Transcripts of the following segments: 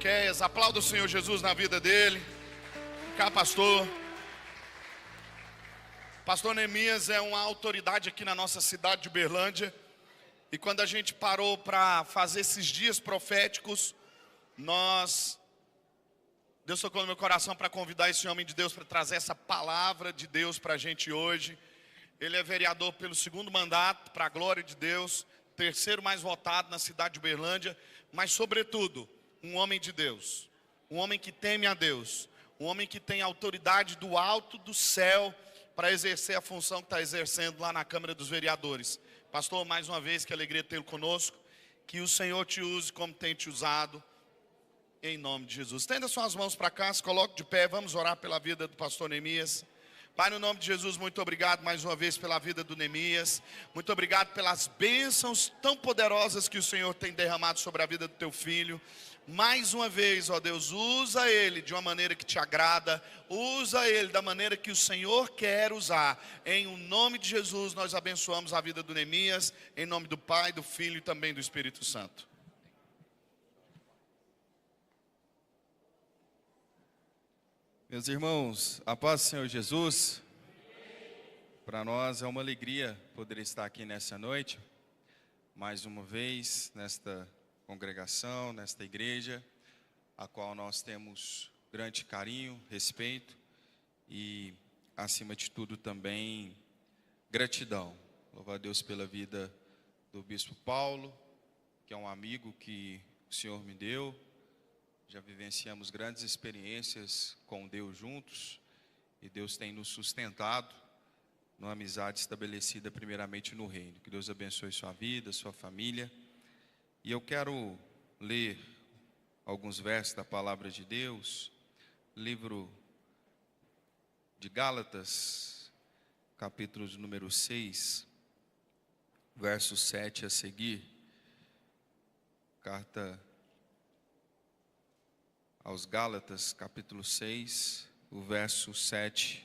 Miqueias. Aplauda o Senhor Jesus na vida dele. Cá, pastor. Pastor Neemias é uma autoridade aqui na nossa cidade de Uberlândia. E quando a gente parou para fazer esses dias proféticos, Deus tocou no meu coração para convidar esse homem de Deus para trazer essa palavra de Deus para a gente hoje. Ele é vereador pelo 2º mandato, para a glória de Deus, 3º mais votado na cidade de Uberlândia, mas sobretudo, um homem de Deus, um homem que teme a Deus, um homem que tem autoridade do alto do céu para exercer a função que está exercendo lá na Câmara dos Vereadores. Pastor, mais uma vez, que alegria tê-lo conosco, que o Senhor te use como tem te usado, em nome de Jesus. Estenda suas mãos para cá, se coloque de pé, vamos orar pela vida do pastor Neemias. Pai, no nome de Jesus, muito obrigado mais uma vez pela vida do Neemias. Muito obrigado pelas bênçãos tão poderosas que o Senhor tem derramado sobre a vida do teu filho. Mais uma vez, ó Deus, usa ele de uma maneira que te agrada. Usa ele da maneira que o Senhor quer usar. Em o nome de Jesus, nós abençoamos a vida do Neemias. Em nome do Pai, do Filho e também do Espírito Santo. Meus irmãos, a paz do Senhor Jesus, para nós é uma alegria poder estar aqui nessa noite, mais uma vez, nesta congregação, nesta igreja, a qual nós temos grande carinho, respeito e, acima de tudo, também gratidão. Louvo a Deus pela vida do Bispo Paulo, que é um amigo que o Senhor me deu. Já vivenciamos grandes experiências com Deus juntos e Deus tem nos sustentado numa amizade estabelecida primeiramente no reino. Que Deus abençoe sua vida, sua família. E eu quero ler alguns versos da palavra de Deus, livro de Gálatas, capítulo número 6, verso 7 a seguir. Carta aos Gálatas, capítulo 6, o verso 7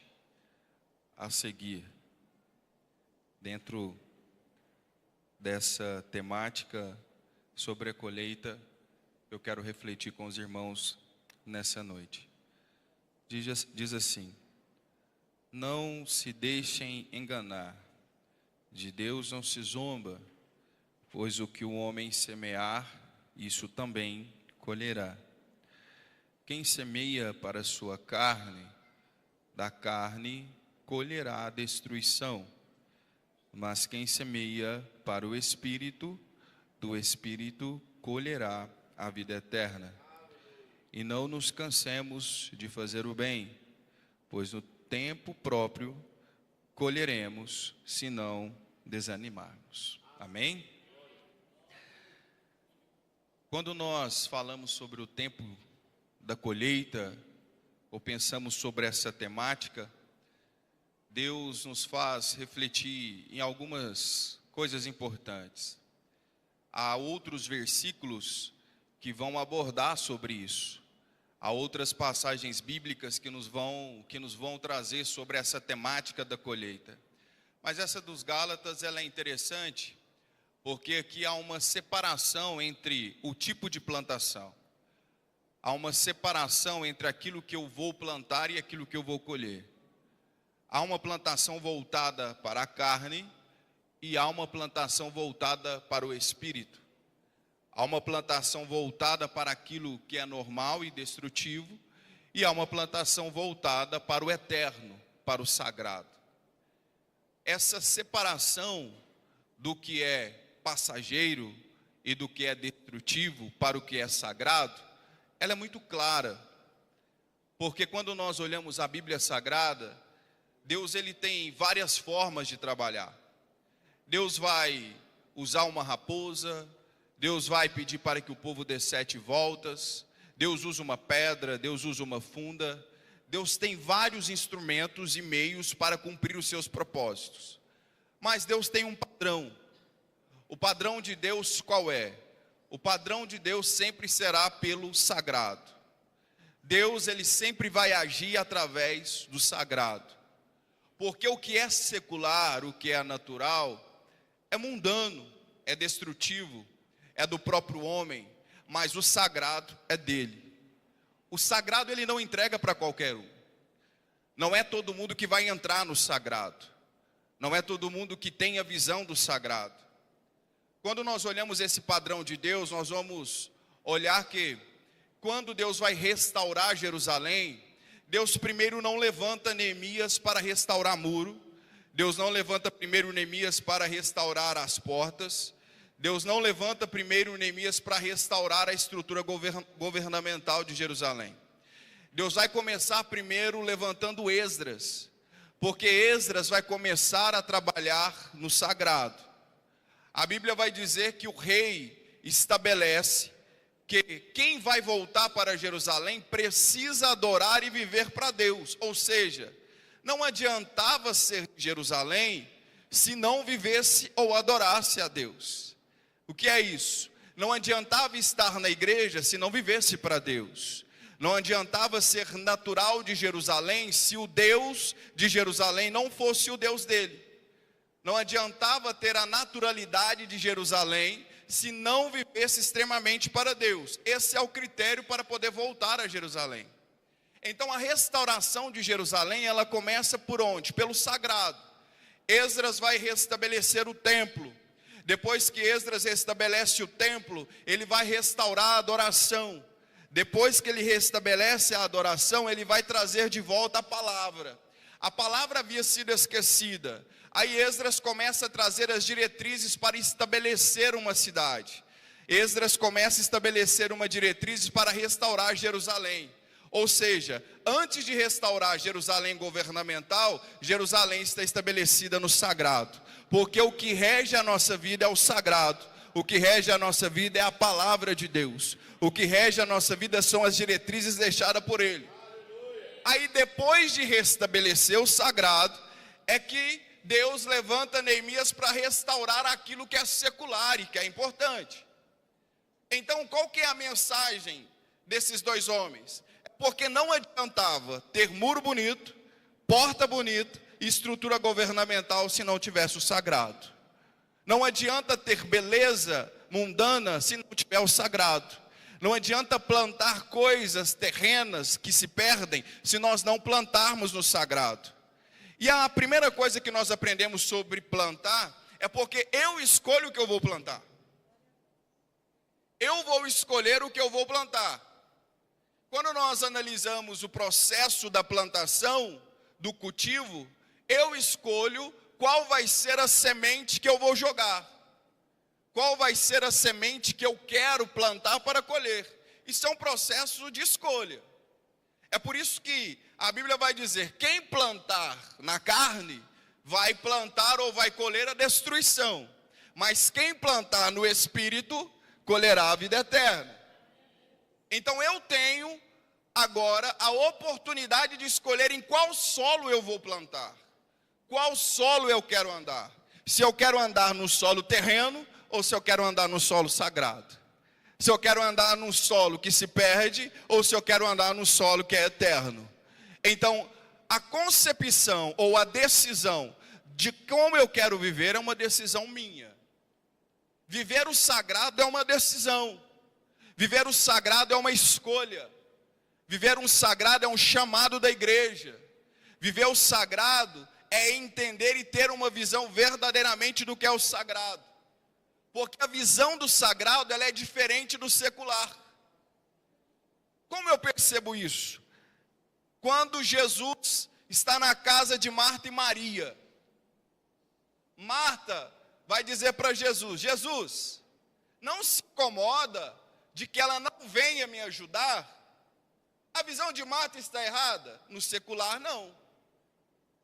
a seguir. Dentro dessa temática sobre a colheita, eu quero refletir com os irmãos nessa noite. Diz assim: não se deixem enganar, de Deus não se zomba, pois o que o homem semear, isso também colherá. Quem semeia para a sua carne, da carne colherá a destruição. Mas quem semeia para o Espírito, do Espírito colherá a vida eterna. E não nos cansemos de fazer o bem, pois no tempo próprio colheremos, se não desanimarmos. Amém? Quando nós falamos sobre o tempo da colheita, ou pensamos sobre essa temática, Deus nos faz refletir em algumas coisas importantes. Há outros versículos que vão abordar sobre isso. Há outras passagens bíblicas que nos vão trazer sobre essa temática da colheita. Mas essa dos Gálatas, ela é interessante, porque aqui há uma separação entre o tipo de plantação. Há uma separação entre aquilo que eu vou plantar e aquilo que eu vou colher. Há uma plantação voltada para a carne e há uma plantação voltada para o espírito. Há uma plantação voltada para aquilo que é normal e destrutivo e há uma plantação voltada para o eterno, para o sagrado. Essa separação do que é passageiro e do que é destrutivo para o que é sagrado, ela é muito clara, porque quando nós olhamos a Bíblia Sagrada, Deus ele tem várias formas de trabalhar. Deus vai usar uma raposa, Deus vai pedir para que o povo dê 7 voltas, Deus usa uma pedra, Deus usa uma funda. Deus tem vários instrumentos e meios para cumprir os seus propósitos. Mas Deus tem um padrão. O padrão de Deus qual é? O padrão de Deus sempre será pelo sagrado. Deus ele sempre vai agir através do sagrado. Porque o que é secular, o que é natural, é mundano, é destrutivo, é do próprio homem, mas o sagrado é dele. O sagrado ele não entrega para qualquer um. Não é todo mundo que vai entrar no sagrado. Não é todo mundo que tem a visão do sagrado. Quando nós olhamos esse padrão de Deus, nós vamos olhar que quando Deus vai restaurar Jerusalém, Deus primeiro não levanta Neemias para restaurar muro. Deus não levanta primeiro Neemias para restaurar as portas. Deus não levanta primeiro Neemias para restaurar a estrutura governamental de Jerusalém. Deus vai começar primeiro levantando Esdras, porque Esdras vai começar a trabalhar no sagrado. A Bíblia vai dizer que o rei estabelece que quem vai voltar para Jerusalém precisa adorar e viver para Deus. Ou seja, não adiantava ser de Jerusalém se não vivesse ou adorasse a Deus. O que é isso? Não adiantava estar na igreja se não vivesse para Deus. Não adiantava ser natural de Jerusalém se o Deus de Jerusalém não fosse o Deus dele. Não adiantava ter a naturalidade de Jerusalém se não vivesse extremamente para Deus. Esse é o critério para poder voltar a Jerusalém. Então a restauração de Jerusalém, ela começa por onde? Pelo sagrado. Esdras vai restabelecer o templo. Depois que Esdras restabelece o templo, ele vai restaurar a adoração. Depois que ele restabelece a adoração, ele vai trazer de volta a palavra. A palavra havia sido esquecida. Aí Esdras começa a trazer as diretrizes para estabelecer uma cidade. Esdras começa a estabelecer uma diretriz para restaurar Jerusalém. Ou seja, antes de restaurar Jerusalém governamental, Jerusalém está estabelecida no sagrado. Porque o que rege a nossa vida é o sagrado. O que rege a nossa vida é a palavra de Deus. O que rege a nossa vida são as diretrizes deixadas por Ele. Aí depois de restabelecer o sagrado, é que Deus levanta Neemias para restaurar aquilo que é secular e que é importante. Então qual que é a mensagem desses dois homens? É porque não adiantava ter muro bonito, porta bonita, estrutura governamental se não tivesse o sagrado. Não adianta ter beleza mundana se não tiver o sagrado. Não adianta plantar coisas terrenas que se perdem se nós não plantarmos no sagrado. E a primeira coisa que nós aprendemos sobre plantar é porque eu escolho o que eu vou plantar. Eu vou escolher o que eu vou plantar. Quando nós analisamos o processo da plantação, do cultivo, eu escolho qual vai ser a semente que eu vou jogar. Qual vai ser a semente que eu quero plantar para colher. Isso é um processo de escolha. É por isso que a Bíblia vai dizer, quem plantar na carne, vai plantar ou vai colher a destruição. Mas quem plantar no Espírito, colherá a vida eterna. Então eu tenho agora a oportunidade de escolher em qual solo eu vou plantar. Qual solo eu quero andar? Se eu quero andar no solo terreno ou se eu quero andar no solo sagrado? Se eu quero andar num solo que se perde ou se eu quero andar no solo que é eterno? Então, a concepção ou a decisão de como eu quero viver é uma decisão minha. Viver o sagrado é uma decisão. Viver o sagrado é uma escolha. Viver um sagrado é um chamado da igreja. Viver o sagrado é entender e ter uma visão verdadeiramente do que é o sagrado. Porque a visão do sagrado, ela é diferente do secular. Como eu percebo isso? Quando Jesus está na casa de Marta e Maria, Marta vai dizer para Jesus, Jesus, não se incomoda de que ela não venha me ajudar? A visão de Marta está errada? No secular, não.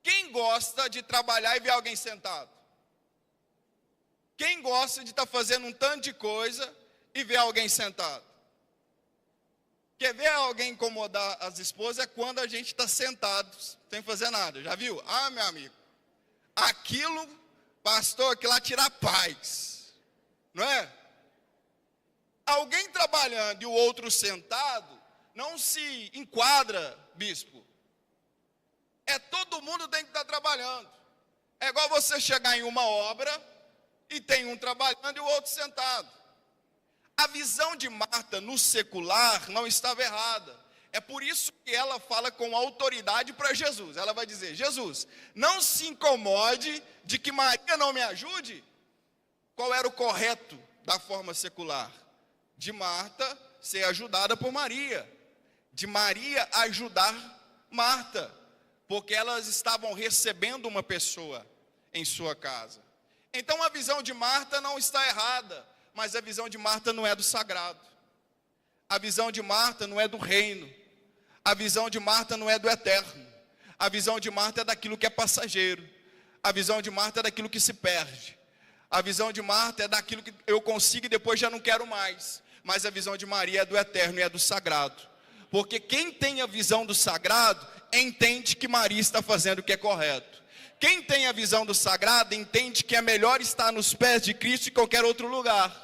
Quem gosta de trabalhar e ver alguém sentado? Quem gosta de estar fazendo um tanto de coisa e ver alguém sentado? Quer ver alguém incomodar as esposas é quando a gente está sentado, sem fazer nada. Já viu? Ah, meu amigo, aquilo, pastor, aquilo lá tira a paz. Não é? Alguém trabalhando e o outro sentado, não se enquadra, bispo. É todo mundo tem que estar trabalhando. É igual você chegar em uma obra e tem um trabalhando e o outro sentado. A visão de Marta no secular não estava errada. É por isso que ela fala com autoridade para Jesus. Ela vai dizer: Jesus, não se incomode de que Maria não me ajude. Qual era o correto da forma secular? De Marta ser ajudada por Maria, de Maria ajudar Marta, porque elas estavam recebendo uma pessoa em sua casa. Então a visão de Marta não está errada, mas a visão de Marta não é do sagrado. A visão de Marta não é do reino. A visão de Marta não é do eterno. A visão de Marta é daquilo que é passageiro. A visão de Marta é daquilo que se perde. A visão de Marta é daquilo que eu consigo e depois já não quero mais. Mas a visão de Maria é do eterno e é do sagrado. Porque quem tem a visão do sagrado, entende que Maria está fazendo o que é correto. Quem tem a visão do sagrado, entende que é melhor estar nos pés de Cristo em qualquer outro lugar.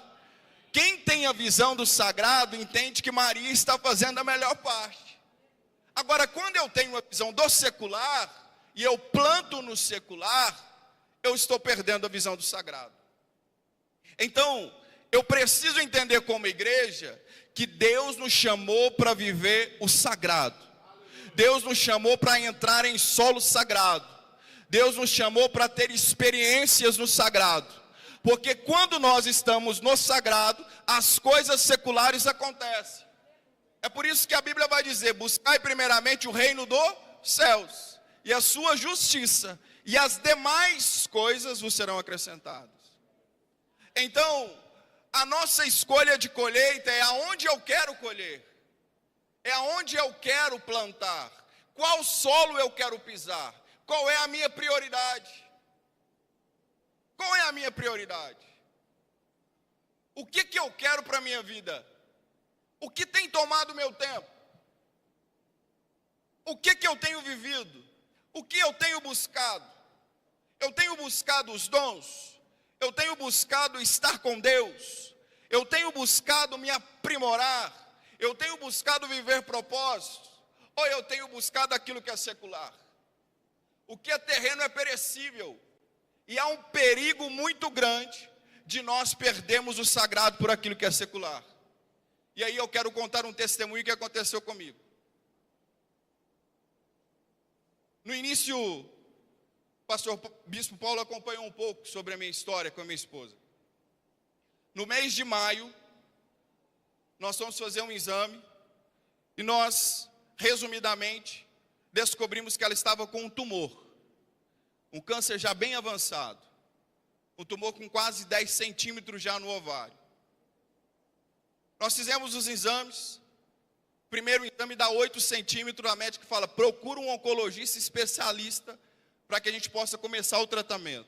Quem tem a visão do sagrado, entende que Maria está fazendo a melhor parte. Agora, quando eu tenho a visão do secular, e eu planto no secular, eu estou perdendo a visão do sagrado. Então, eu preciso entender como igreja, que Deus nos chamou para viver o sagrado. Deus nos chamou para entrar em solo sagrado. Deus nos chamou para ter experiências no sagrado. Porque quando nós estamos no sagrado, as coisas seculares acontecem. É por isso que a Bíblia vai dizer: buscai primeiramente o reino dos céus e a sua justiça, e as demais coisas vos serão acrescentadas. Então, a nossa escolha de colheita é aonde eu quero colher, é aonde eu quero plantar, qual solo eu quero pisar, qual é a minha prioridade. Qual é a minha prioridade? O que eu quero para a minha vida? O que tem tomado meu tempo? O que eu tenho vivido? O que eu tenho buscado? Eu tenho buscado os dons? Eu tenho buscado estar com Deus? Eu tenho buscado me aprimorar? Eu tenho buscado viver propósitos? Ou eu tenho buscado aquilo que é secular? O que é terreno é perecível. E há um perigo muito grande de nós perdermos o sagrado por aquilo que é secular. E aí eu quero contar um testemunho que aconteceu comigo. No início, o pastor Bispo Paulo acompanhou um pouco sobre a minha história com a minha esposa. No mês de maio, nós fomos fazer um exame e nós, resumidamente, descobrimos que ela estava com um tumor. Um câncer já bem avançado. Um tumor com quase 10 centímetros já no ovário. Nós fizemos os exames. Primeiro exame dá 8 centímetros. A médica fala: procura um oncologista especialista para que a gente possa começar o tratamento.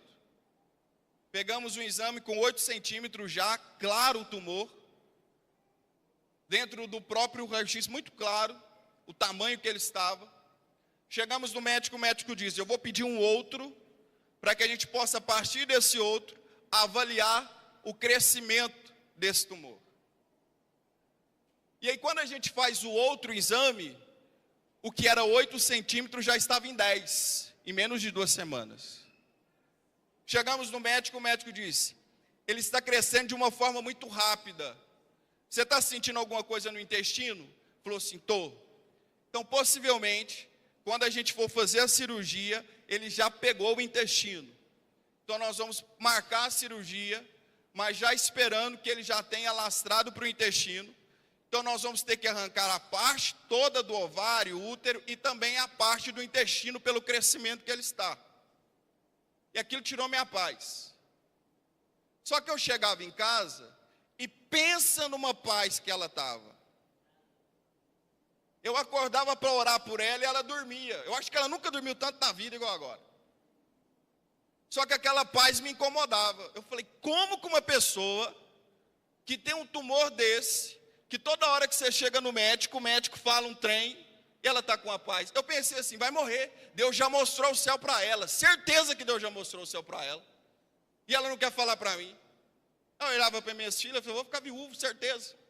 Pegamos um exame com 8 centímetros já, claro o tumor. Dentro do próprio raio-x, muito claro o tamanho que ele estava. Chegamos no médico, o médico diz: eu vou pedir um outro, para que a gente possa, a partir desse outro, avaliar o crescimento desse tumor. E aí, quando a gente faz o outro exame, o que era 8 centímetros já estava em 10, em menos de 2 semanas. Chegamos no médico, o médico disse: ele está crescendo de uma forma muito rápida. Você está sentindo alguma coisa no intestino? Falou assim: estou. Então, possivelmente, quando a gente for fazer a cirurgia, ele já pegou o intestino. Então nós vamos marcar a cirurgia, mas já esperando que ele já tenha lastrado para o intestino. Então nós vamos ter que arrancar a parte toda do ovário, útero, e também a parte do intestino pelo crescimento que ele está. E aquilo tirou minha paz. Só que eu chegava em casa e pensa numa paz que ela estava. Eu acordava para orar por ela e ela dormia. Eu acho que ela nunca dormiu tanto na vida igual agora. Só que aquela paz me incomodava. Eu falei: como que uma pessoa que tem um tumor desse, que toda hora que você chega no médico, o médico fala um trem, e ela está com a paz? Eu pensei assim: vai morrer. Deus já mostrou o céu para ela. Certeza que Deus já mostrou o céu para ela. E ela não quer falar para mim. Eu olhava para minhas filhas e falei: vou ficar viúvo, certeza.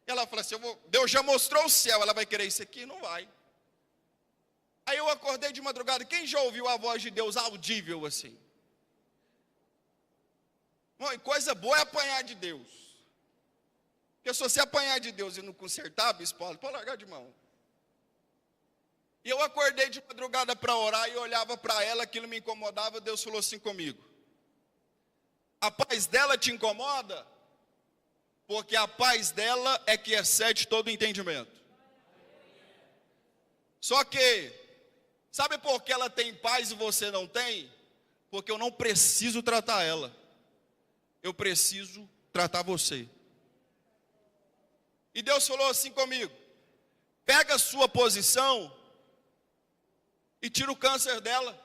E ela falou assim: Deus já mostrou o céu, ela vai querer isso aqui? Não vai. Aí eu acordei de madrugada. Quem já ouviu a voz de Deus audível assim? Bom, coisa boa é apanhar de Deus. Porque se você apanhar de Deus e não consertar, bispo Paulo, pode largar de mão. E eu acordei de madrugada para orar e olhava para ela, aquilo me incomodava. Deus falou assim comigo: a paz dela te incomoda? Porque a paz dela é que excede todo entendimento. Só que, sabe por que ela tem paz e você não tem? Porque eu não preciso tratar ela, eu preciso tratar você. E Deus falou assim comigo: pega a sua posição e tira o câncer dela.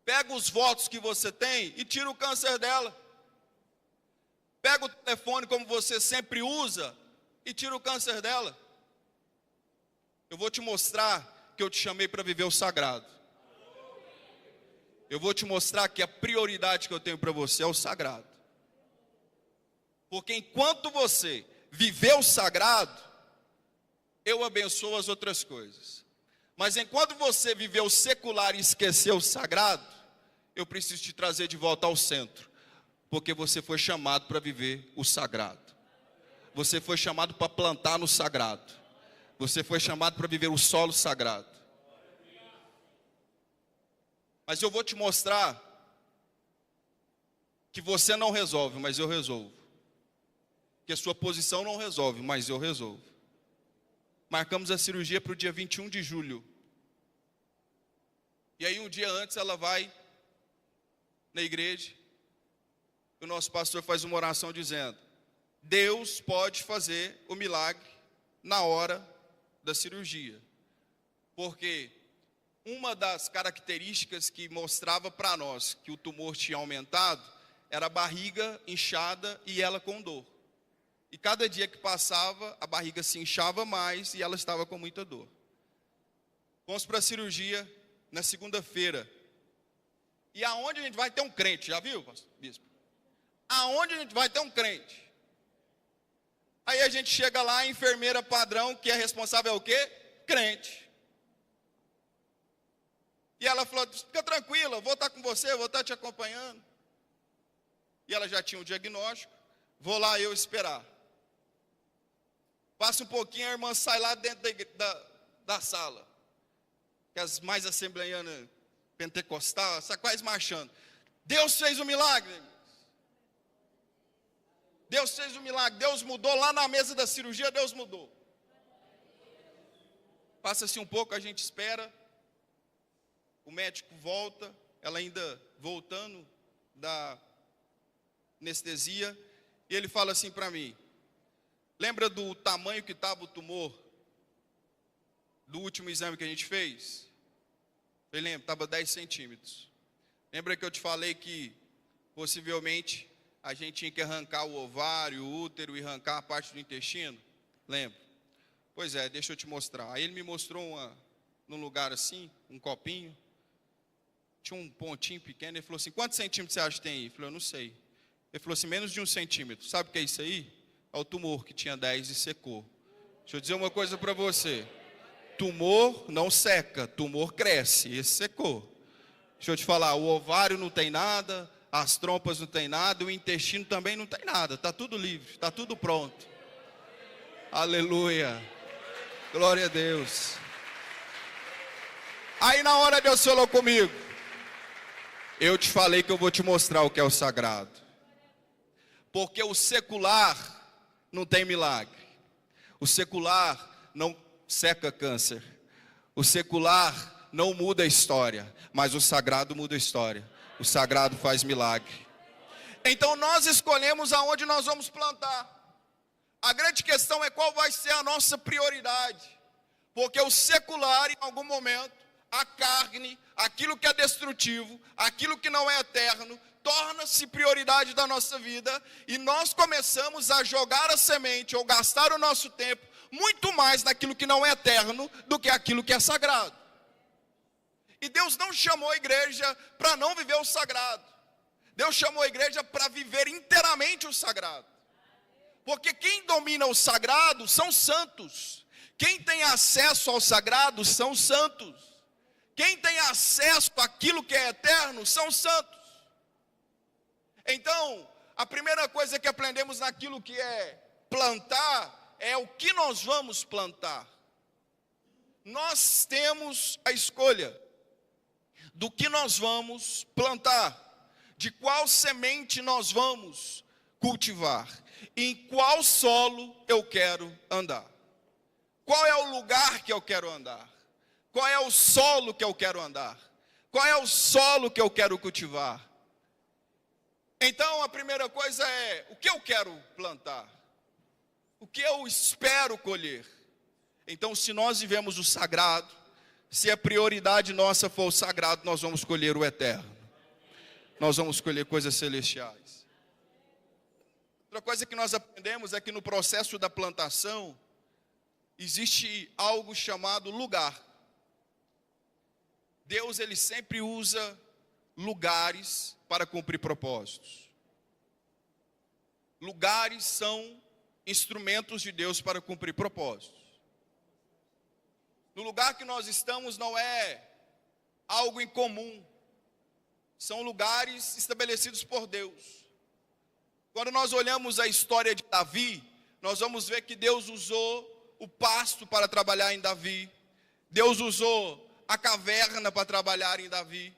Pega os votos que você tem e tira o câncer dela. Pega o telefone como você sempre usa e tira o câncer dela. Eu vou te mostrar que eu te chamei para viver o sagrado. Eu vou te mostrar que a prioridade que eu tenho para você é o sagrado. Porque enquanto você viver o sagrado, eu abençoo as outras coisas. Mas enquanto você viver o secular e esquecer o sagrado, eu preciso te trazer de volta ao centro. Porque você foi chamado para viver o sagrado. Você foi chamado para plantar no sagrado. Você foi chamado para viver o solo sagrado. Mas eu vou te mostrar que você não resolve, mas eu resolvo. Que a sua posição não resolve, mas eu resolvo. Marcamos a cirurgia para o dia 21 de julho. E aí um dia antes ela vai na igreja. O nosso pastor faz uma oração dizendo: Deus pode fazer o milagre na hora da cirurgia. Porque uma das características que mostrava para nós que o tumor tinha aumentado era a barriga inchada e ela com dor. E cada dia que passava, a barriga se inchava mais e ela estava com muita dor. Fomos para a cirurgia na segunda-feira. E aonde a gente vai ter um crente, já viu, bispo? Aonde a gente vai ter um crente? Aí a gente chega lá, a enfermeira padrão, que é responsável é o quê? Crente. E ela falou: fica tranquila, vou estar com você, vou estar te acompanhando. E ela já tinha um diagnóstico, vou lá eu esperar. Passa um pouquinho, a irmã sai lá dentro da sala. Que as mais assembleianas, pentecostal, está quase marchando. Deus fez um milagre. Deus fez um milagre, Deus mudou lá na mesa da cirurgia, Deus mudou. Passa-se um pouco, a gente espera. O médico volta, ela ainda voltando da anestesia. E ele fala assim para mim: lembra do tamanho que estava o tumor do último exame que a gente fez? Eu lembro, estava 10 centímetros. Lembra que eu te falei que possivelmente a gente tinha que arrancar o ovário, o útero e arrancar a parte do intestino? Lembra? Pois é, deixa eu te mostrar. Aí ele me mostrou num lugar assim, um copinho. Tinha um pontinho pequeno. Ele falou assim: quantos centímetros você acha que tem aí? Eu falei: eu não sei. Ele falou assim: menos de 1 centímetro. Sabe o que é isso aí? É o tumor que tinha 10 e secou. Deixa eu dizer uma coisa para você. Tumor não seca, tumor cresce. Esse secou. Deixa eu te falar, o ovário não tem nada, as trompas não tem nada, o intestino também não tem nada. Está tudo livre, está tudo pronto. Aleluia. Glória a Deus. Aí na hora Deus falou comigo: eu te falei que eu vou te mostrar o que é o sagrado. Porque o secular não tem milagre. O secular não seca câncer. O secular não muda a história, mas o sagrado muda a história. O sagrado faz milagre. Então nós escolhemos aonde nós vamos plantar. A grande questão é qual vai ser a nossa prioridade. Porque o secular, em algum momento, a carne, aquilo que é destrutivo, aquilo que não é eterno, torna-se prioridade da nossa vida, e nós começamos a jogar a semente ou gastar o nosso tempo muito mais naquilo que não é eterno do que aquilo que é sagrado. E Deus não chamou a igreja para não viver o sagrado. Deus chamou a igreja para viver inteiramente o sagrado. Porque quem domina o sagrado são santos. Quem tem acesso ao sagrado são santos. Quem tem acesso àquilo que é eterno são santos. Então, a primeira coisa que aprendemos naquilo que é plantar é o que nós vamos plantar. nós temos a escolha do que nós vamos plantar, de qual semente nós vamos cultivar, em qual solo eu quero andar. Qual é o lugar que eu quero andar? Qual é o solo que eu quero andar? Qual é o solo que eu quero cultivar? Então, a primeira coisa é, o que eu quero plantar? O que eu espero colher? Então, se nós vivemos o sagrado, se a prioridade nossa for o sagrado, nós vamos colher o eterno. Nós vamos colher coisas celestiais. Outra coisa que nós aprendemos é que no processo da plantação, existe algo chamado lugar. Deus, ele sempre usa lugares para cumprir propósitos. Lugares são instrumentos de Deus para cumprir propósitos. No lugar que nós estamos não é algo incomum. São lugares estabelecidos por Deus. Quando nós olhamos a história de Davi, nós vamos ver que Deus usou o pasto para trabalhar em Davi. Deus usou a caverna para trabalhar em Davi.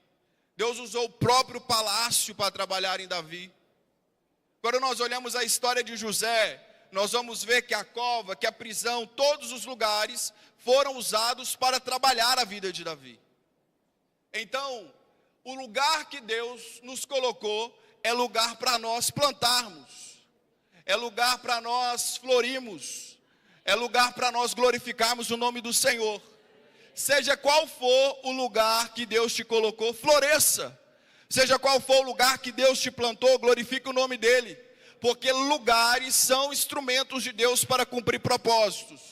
Deus usou o próprio palácio para trabalhar em Davi. Quando nós olhamos a história de José, nós vamos ver que a cova, que a prisão, todos os lugares foram usados para trabalhar a vida de Davi. Então, o lugar que Deus nos colocou é lugar para nós plantarmos, é lugar para nós florirmos, é lugar para nós glorificarmos o nome do Senhor. Seja qual for o lugar que Deus te colocou, floresça. Seja qual for o lugar que Deus te plantou, glorifique o nome dEle. Porque lugares são instrumentos de Deus para cumprir propósitos.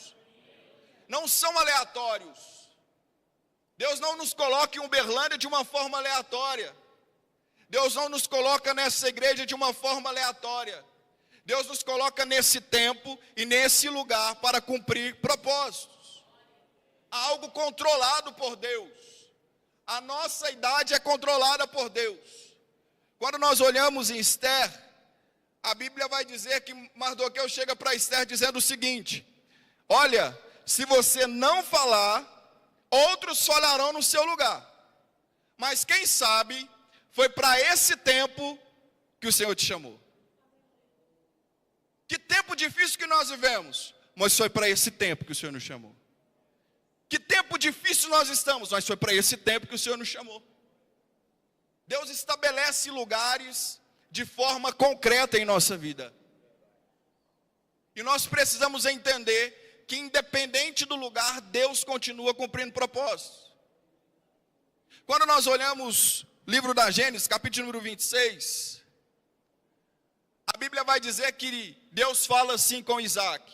Não são aleatórios. Deus não nos coloca em Uberlândia de uma forma aleatória. Deus não nos coloca nessa igreja de uma forma aleatória. Deus nos coloca nesse tempo e nesse lugar para cumprir propósitos. Algo controlado por Deus. A nossa idade é controlada por Deus. Quando nós olhamos em Esther, a Bíblia vai dizer que Mardoqueu chega para Esther dizendo o seguinte: olha, se você não falar, outros falarão no seu lugar. Mas quem sabe, foi para esse tempo que o Senhor te chamou. Que tempo difícil que nós vivemos, mas foi para esse tempo que o Senhor nos chamou. Que tempo difícil nós estamos, mas foi para esse tempo que o Senhor nos chamou. Deus estabelece lugares de forma concreta em nossa vida. E nós precisamos entender que independente do lugar, Deus continua cumprindo propósitos. Quando nós olhamos o livro da Gênesis, capítulo número 26, a Bíblia vai dizer que Deus fala assim com Isaac: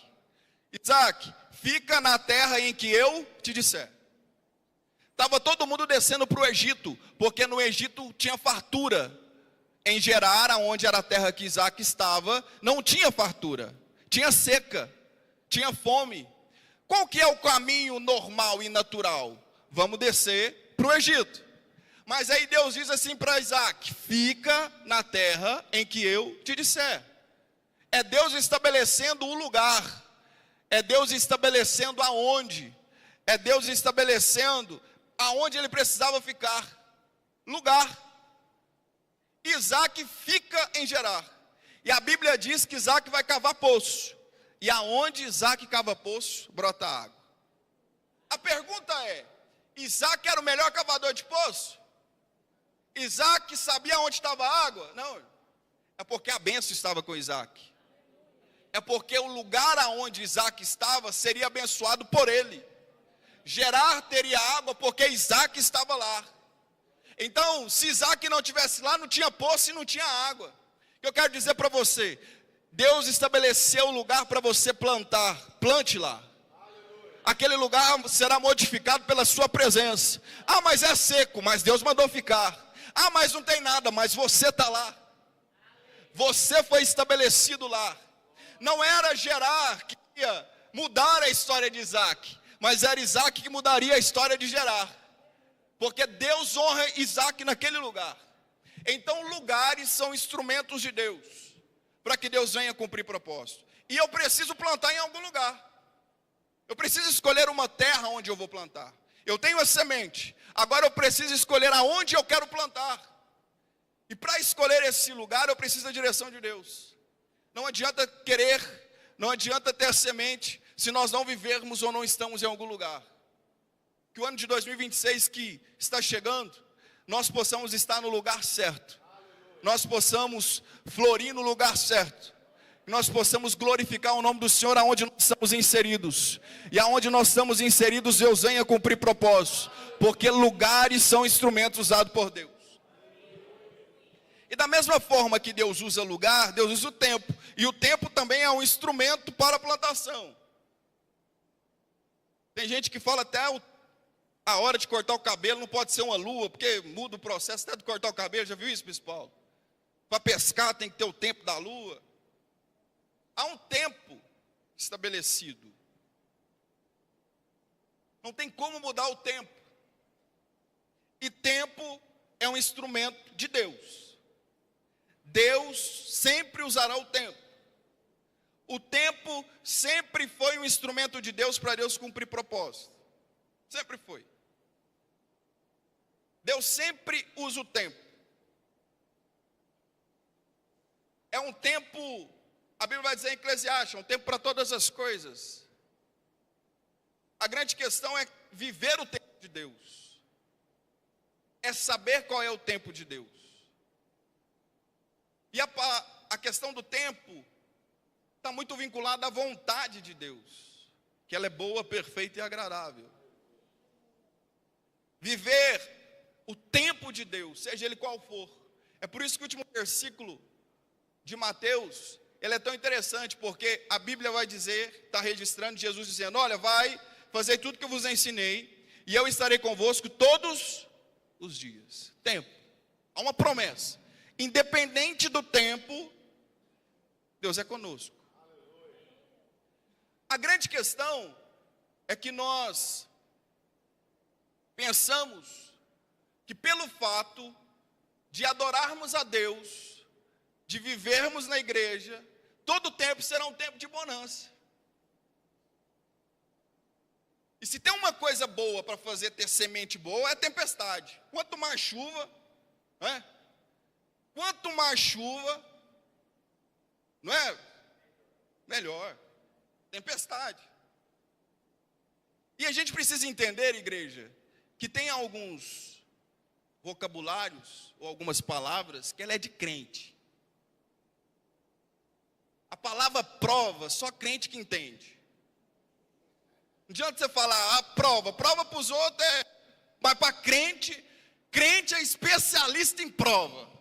Isaac, fica na terra em que eu te disser. Estava todo mundo descendo para o Egito, porque no Egito tinha fartura. Em Gerar, onde era a terra que Isaac estava, não tinha fartura, tinha seca, tinha fome. Qual que é o caminho normal e natural? Vamos descer para o Egito. Mas aí Deus diz assim para Isaac: fica na terra em que eu te disser. É Deus estabelecendo o lugar. É Deus estabelecendo aonde. É Deus estabelecendo aonde ele precisava ficar. Lugar. Isaac fica em Gerar. E a Bíblia diz que Isaac vai cavar poço. E aonde Isaac cava poço, brota água. A pergunta é: Isaac era o melhor cavador de poço? Isaac sabia onde estava a água? Não. É porque a bênção estava com Isaac. É porque o lugar aonde Isaac estava seria abençoado por ele. Gerar teria água porque Isaac estava lá. Então, se Isaac não estivesse lá, não tinha poço e não tinha água. Eu quero dizer para você, Deus estabeleceu o lugar para você plantar. Plante lá. Aquele lugar será modificado pela sua presença. Ah, mas é seco, mas Deus mandou ficar. Ah, mas não tem nada, mas você está lá. Você foi estabelecido lá. Não era Gerar que ia mudar a história de Isaac, mas era Isaac que mudaria a história de Gerar. Porque Deus honra Isaac naquele lugar. Então lugares são instrumentos de Deus, para que Deus venha cumprir propósito. E eu preciso plantar em algum lugar. Eu preciso escolher uma terra onde eu vou plantar. Eu tenho a semente, agora eu preciso escolher aonde eu quero plantar. E para escolher esse lugar, eu preciso da direção de Deus. Não adianta querer, não adianta ter a semente, se nós não vivermos ou não estamos em algum lugar. Que o ano de 2026 que está chegando, nós possamos estar no lugar certo. Nós possamos florir no lugar certo. Nós possamos glorificar o nome do Senhor aonde nós estamos inseridos. E aonde nós estamos inseridos, Deus venha cumprir propósitos. Porque lugares são instrumentos usados por Deus. E da mesma forma que Deus usa lugar, Deus usa o tempo. E o tempo também é um instrumento para a plantação. Tem gente que fala até a hora de cortar o cabelo não pode ser uma lua, porque muda o processo até de cortar o cabelo. Já viu isso, Bispo Paulo? Para pescar tem que ter o tempo da lua. Há um tempo estabelecido. Não tem como mudar o tempo. E tempo é um instrumento de Deus. Deus sempre usará o tempo. O tempo sempre foi um instrumento de Deus para Deus cumprir propósito. Sempre foi. Deus sempre usa o tempo. É um tempo, a Bíblia vai dizer em Eclesiastes, um tempo para todas as coisas. A grande questão é viver o tempo de Deus. É saber qual é o tempo de Deus. E a questão do tempo está muito vinculada à vontade de Deus, que ela é boa, perfeita e agradável. Viver o tempo de Deus, seja ele qual for. É por isso que o último versículo de Mateus, ele é tão interessante, porque a Bíblia vai dizer, está registrando Jesus dizendo, olha, vai fazer tudo que eu vos ensinei, e eu estarei convosco todos os dias. Tempo, há uma promessa, independente do tempo, Deus é conosco. A grande questão é que nós pensamos que pelo fato de adorarmos a Deus, de vivermos na igreja, todo tempo será um tempo de bonança. E se tem uma coisa boa para fazer ter semente boa, é tempestade. Quanto mais chuva, né? Quanto mais chuva, não é? Melhor. Tempestade. E a gente precisa entender, igreja, que tem alguns vocabulários, ou algumas palavras, que ela é de crente. A palavra prova, só crente que entende. Não adianta você falar, prova para os outros, mas para crente, crente é especialista em prova.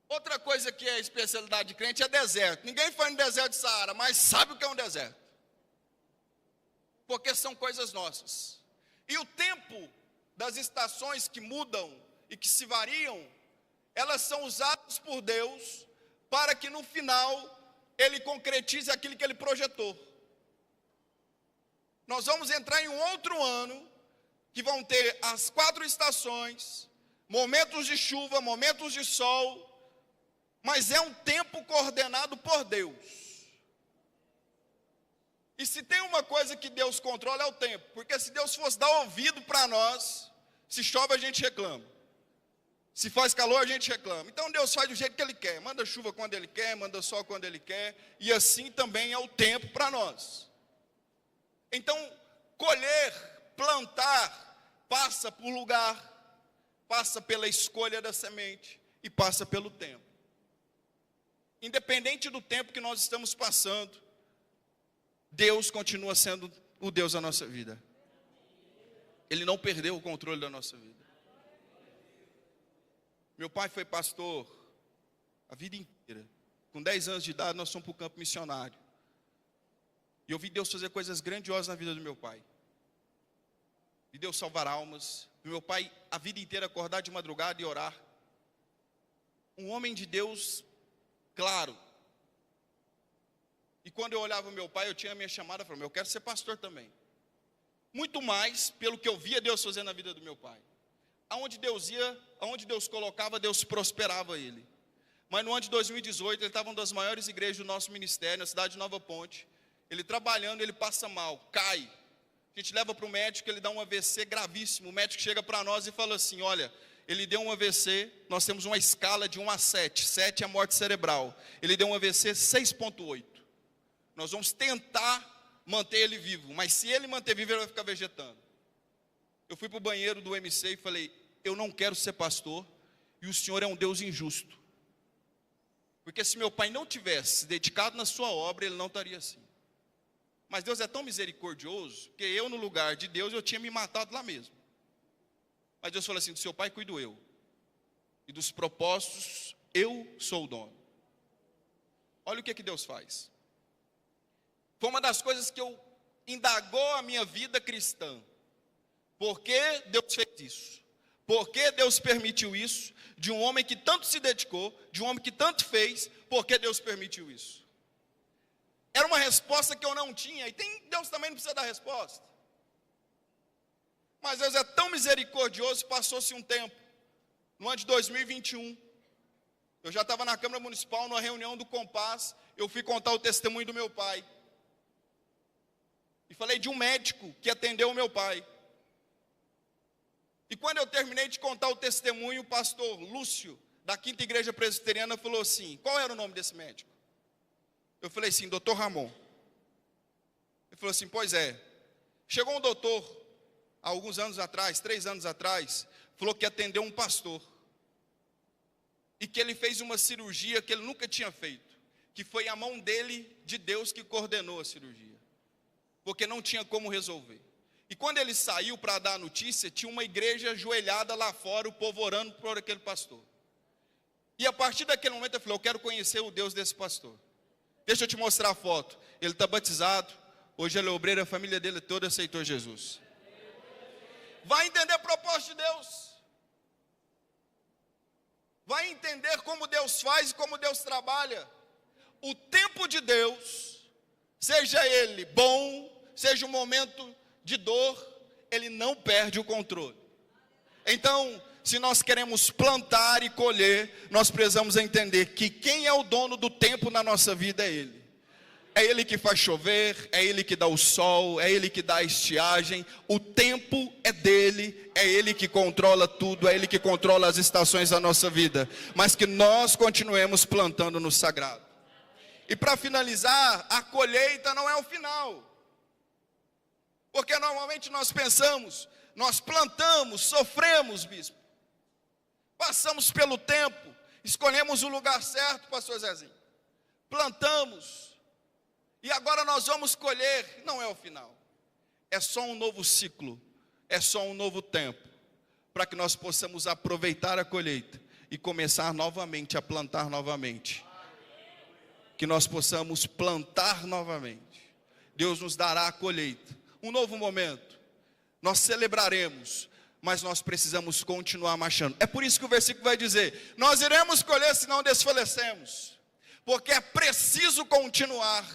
Outra coisa que é especialidade de crente é deserto. Ninguém foi no deserto de Saara, mas sabe o que é um deserto. Porque são coisas nossas. E o tempo das estações que mudam e que se variam, elas são usadas por Deus para que no final Ele concretize aquilo que Ele projetou. Nós vamos entrar em um outro ano, que vão ter as 4 estações, momentos de chuva, momentos de sol, mas é um tempo coordenado por Deus. E se tem uma coisa que Deus controla é o tempo, porque se Deus fosse dar ouvido para nós, se chove a gente reclama, se faz calor a gente reclama. Então Deus faz do jeito que Ele quer, manda chuva quando Ele quer, manda sol quando Ele quer, e assim também é o tempo para nós. Então colher, plantar, passa por lugar, passa pela escolha da semente e passa pelo tempo. Independente do tempo que nós estamos passando, Deus continua sendo o Deus da nossa vida. Ele não perdeu o controle da nossa vida. Meu pai foi pastor a vida inteira. Com 10 anos de idade, nós fomos para o campo missionário. E eu vi Deus fazer coisas grandiosas na vida do meu pai. Vi Deus salvar almas. Vi meu pai a vida inteira acordar de madrugada e orar. Um homem de Deus, claro. E quando eu olhava meu pai, eu tinha a minha chamada, eu falei, eu quero ser pastor também. Muito mais pelo que eu via Deus fazer na vida do meu pai. Aonde Deus ia, aonde Deus colocava, Deus prosperava ele. Mas no ano de 2018, ele estava em uma das maiores igrejas do nosso ministério, na cidade de Nova Ponte. Ele trabalhando, ele passa mal, cai. A gente leva para o médico, ele dá um AVC gravíssimo. O médico chega para nós e fala assim: olha, ele deu um AVC, nós temos uma escala de 1 a 7. 7 é a morte cerebral. Ele deu um AVC 6,8. Nós vamos tentar manter ele vivo, mas se ele manter vivo, ele vai ficar vegetando. Eu fui para o banheiro do MC e falei: eu não quero ser pastor, e o senhor é um Deus injusto. Porque se meu pai não tivesse se dedicado na sua obra, ele não estaria assim. Mas Deus é tão misericordioso, que eu, no lugar de Deus, eu tinha me matado lá mesmo. Mas Deus falou assim: do seu pai cuido eu, e dos propósitos eu sou o dono. Olha o que Deus faz. Foi uma das coisas que indagou a minha vida cristã. Por que Deus fez isso? Por que Deus permitiu isso? De um homem que tanto se dedicou, de um homem que tanto fez, por que Deus permitiu isso? Era uma resposta que eu não tinha, e Deus também não precisa dar resposta. Mas Deus é tão misericordioso, passou-se um tempo. No ano de 2021, eu já estava na Câmara Municipal, numa reunião do Compass, eu fui contar o testemunho do meu pai. E falei de um médico que atendeu o meu pai. E quando eu terminei de contar o testemunho, o pastor Lúcio, da 5ª Igreja Presbiteriana, falou assim: qual era o nome desse médico? Eu falei assim: doutor Ramon. Ele falou assim: pois é. Chegou um doutor, há alguns anos atrás, 3 anos atrás, falou que atendeu um pastor. E que ele fez uma cirurgia que ele nunca tinha feito. Que foi a mão dele, de Deus, que coordenou a cirurgia. Porque não tinha como resolver. E quando ele saiu para dar a notícia, tinha uma igreja ajoelhada lá fora, o povo orando por aquele pastor. E a partir daquele momento eu falei: eu quero conhecer o Deus desse pastor. Deixa eu te mostrar a foto. Ele está batizado, hoje ele é obreiro, a família dele toda aceitou Jesus. Vai entender o propósito de Deus. Vai entender como Deus faz e como Deus trabalha. O tempo de Deus, seja ele bom, seja um momento de dor, ele não perde o controle. Então, se nós queremos plantar e colher, nós precisamos entender que quem é o dono do tempo na nossa vida é Ele. É Ele que faz chover, é Ele que dá o sol, é Ele que dá a estiagem. O tempo é dele, é Ele que controla tudo, é Ele que controla as estações da nossa vida. Mas que nós continuemos plantando no sagrado. E para finalizar, a colheita não é o final. Porque normalmente nós pensamos, nós plantamos, sofremos, bispo. Passamos pelo tempo, escolhemos o lugar certo, pastor Zezinho. Plantamos, e agora nós vamos colher. Não é o final, é só um novo ciclo, é só um novo tempo, para que nós possamos aproveitar a colheita e começar novamente a plantar novamente. Que nós possamos plantar novamente. Deus nos dará a colheita, um novo momento, nós celebraremos, mas nós precisamos continuar marchando. É por isso que o versículo vai dizer: nós iremos colher se não desfalecemos, porque é preciso continuar,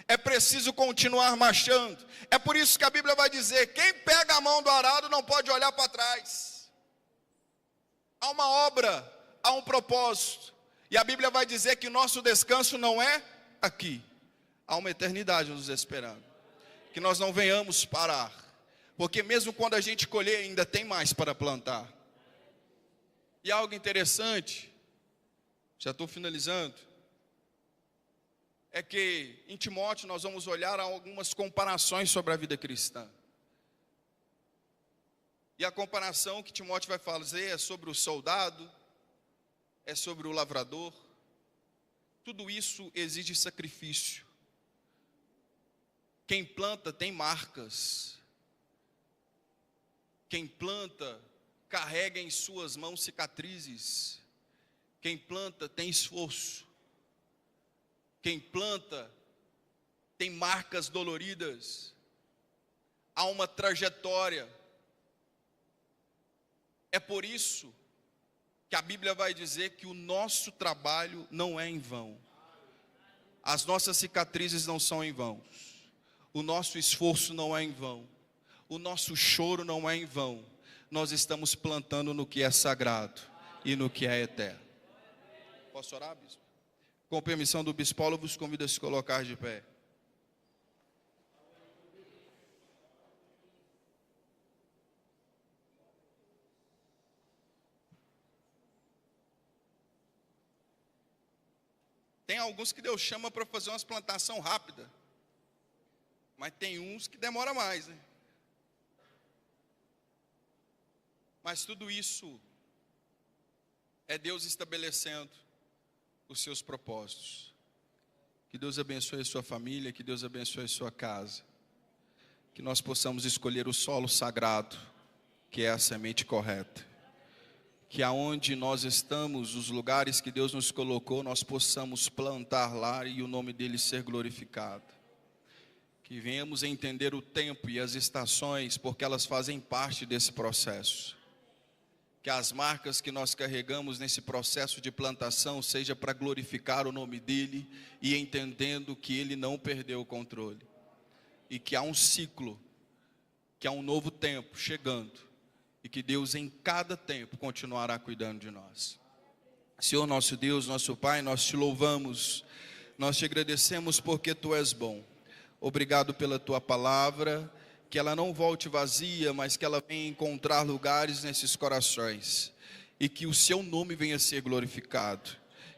é preciso continuar marchando. É por isso que a Bíblia vai dizer: quem pega a mão do arado não pode olhar para trás. Há uma obra, há um propósito, e a Bíblia vai dizer que nosso descanso não é aqui, há uma eternidade nos esperando. Que nós não venhamos parar, porque mesmo quando a gente colher, ainda tem mais para plantar. E algo interessante, já estou finalizando, é que em Timóteo nós vamos olhar algumas comparações sobre a vida cristã. E a comparação que Timóteo vai fazer é sobre o soldado, é sobre o lavrador. Tudo isso exige sacrifício. Quem planta tem marcas. Quem planta carrega em suas mãos cicatrizes. Quem planta tem esforço. Quem planta tem marcas doloridas. Há uma trajetória. É por isso que a Bíblia vai dizer que o nosso trabalho não é em vão. As nossas cicatrizes não são em vão. O nosso esforço não é em vão. O nosso choro não é em vão. Nós estamos plantando no que é sagrado e no que é eterno. Posso orar, bispo? Com permissão do bispo Paulo, eu vos convido a se colocar de pé. Tem alguns que Deus chama para fazer umas plantação rápida. Mas tem uns que demora mais, né? Mas tudo isso é Deus estabelecendo os seus propósitos. Que Deus abençoe a sua família, que Deus abençoe a sua casa. Que nós possamos escolher o solo sagrado, que é a semente correta. Que aonde nós estamos, os lugares que Deus nos colocou, nós possamos plantar lá e o nome dele ser glorificado. Que venhamos a entender o tempo e as estações, porque elas fazem parte desse processo. Que as marcas que nós carregamos nesse processo de plantação seja para glorificar o nome dele e entendendo que ele não perdeu o controle. E que há um ciclo, que há um novo tempo chegando e que Deus em cada tempo continuará cuidando de nós. Senhor nosso Deus, nosso Pai, nós te louvamos, nós te agradecemos porque tu és bom. Obrigado pela tua palavra, que ela não volte vazia, mas que ela venha encontrar lugares nesses corações, e que o seu nome venha a ser glorificado,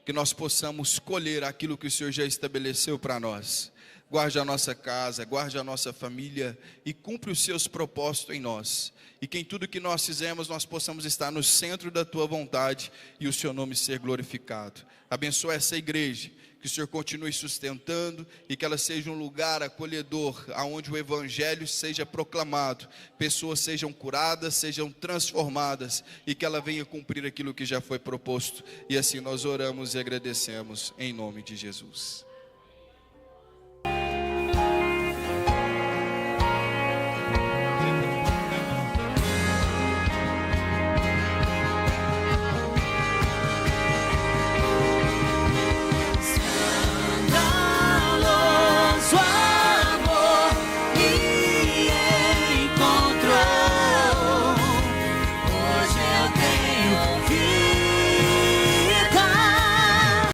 que nós possamos colher aquilo que o Senhor já estabeleceu para nós. Guarde a nossa casa, guarde a nossa família, e cumpre os seus propósitos em nós, e que em tudo que nós fizemos, nós possamos estar no centro da tua vontade, e o seu nome ser glorificado. Abençoa essa igreja, que o Senhor continue sustentando e que ela seja um lugar acolhedor, aonde o evangelho seja proclamado, pessoas sejam curadas, sejam transformadas e que ela venha cumprir aquilo que já foi proposto. E assim nós oramos e agradecemos em nome de Jesus.